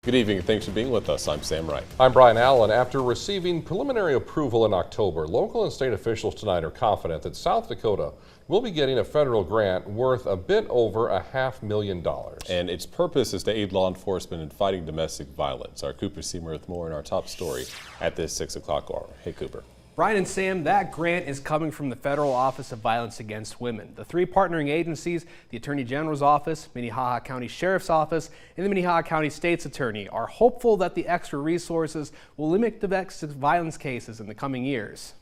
Good evening and thanks for being with us. I'm Sam Wright. I'm Brian Allen. After receiving preliminary approval in October, local and state officials tonight are confident that South Dakota will be getting a federal grant worth a bit over $500,000. And its purpose is to aid law enforcement in fighting domestic violence. Our Cooper Seymour with more in our top story at this 6 o'clock hour. Hey, Cooper. Brian and Sam, that grant is coming from the Federal Office of Violence Against Women. The three partnering agencies, the Attorney General's Office, Minnehaha County Sheriff's Office, and the Minnehaha County State's Attorney, are hopeful that the extra resources will limit domestic violence cases in the coming years.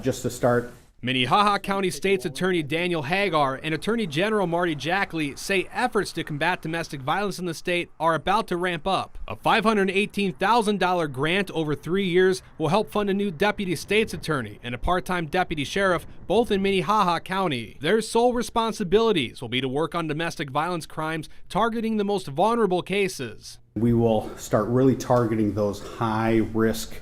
Just to start, Minnehaha County State's Attorney Daniel Hagar and Attorney General Marty Jackley say efforts to combat domestic violence in the state are about to ramp up. A $518,000 grant over 3 years will help fund a new deputy state's attorney and a part-time deputy sheriff, both in Minnehaha County. Their sole responsibilities will be to work on domestic violence crimes targeting the most vulnerable cases. we will start really targeting those high-risk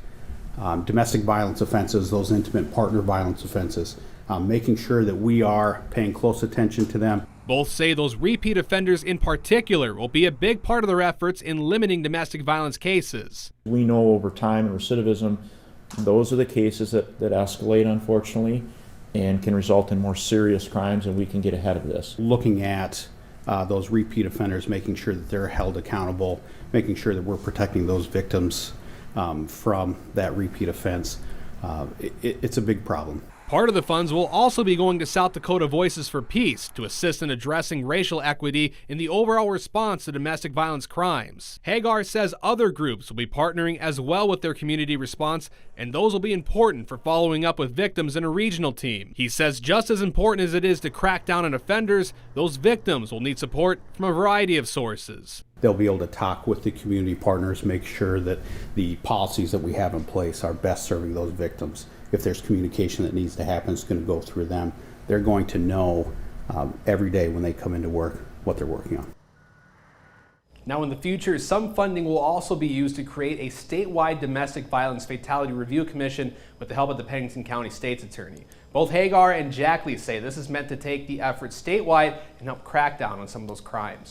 domestic violence offenses, those intimate partner violence offenses, making sure that we are paying close attention to them. Both say those repeat offenders in particular will be a big part of their efforts in limiting domestic violence cases. We know over time and recidivism, those are the cases that escalate, unfortunately, and can result in more serious crimes, and we can get ahead of this. Looking at those repeat offenders, making sure that they're held accountable, making sure that we're protecting those victims from that repeat offense. It's a big problem. Part of the funds will also be going to South Dakota Voices for Peace to assist in addressing racial equity in the overall response to domestic violence crimes. Hagar says other groups will be partnering as well with their community response, and those will be important for following up with victims in a regional team. He says just as important as it is to crack down on offenders, those victims will need support from a variety of sources. They'll be able to talk with the community partners, make sure that the policies that we have in place are best serving those victims. If there's communication that needs to happen, it's going to go through them. They're going to know every day when they come into work what they're working on. Now in the future, some funding will also be used to create a statewide domestic violence fatality review commission with the help of the Pennington County State's Attorney. Both Hagar and Jackley say this is meant to take the effort statewide and help crack down on some of those crimes.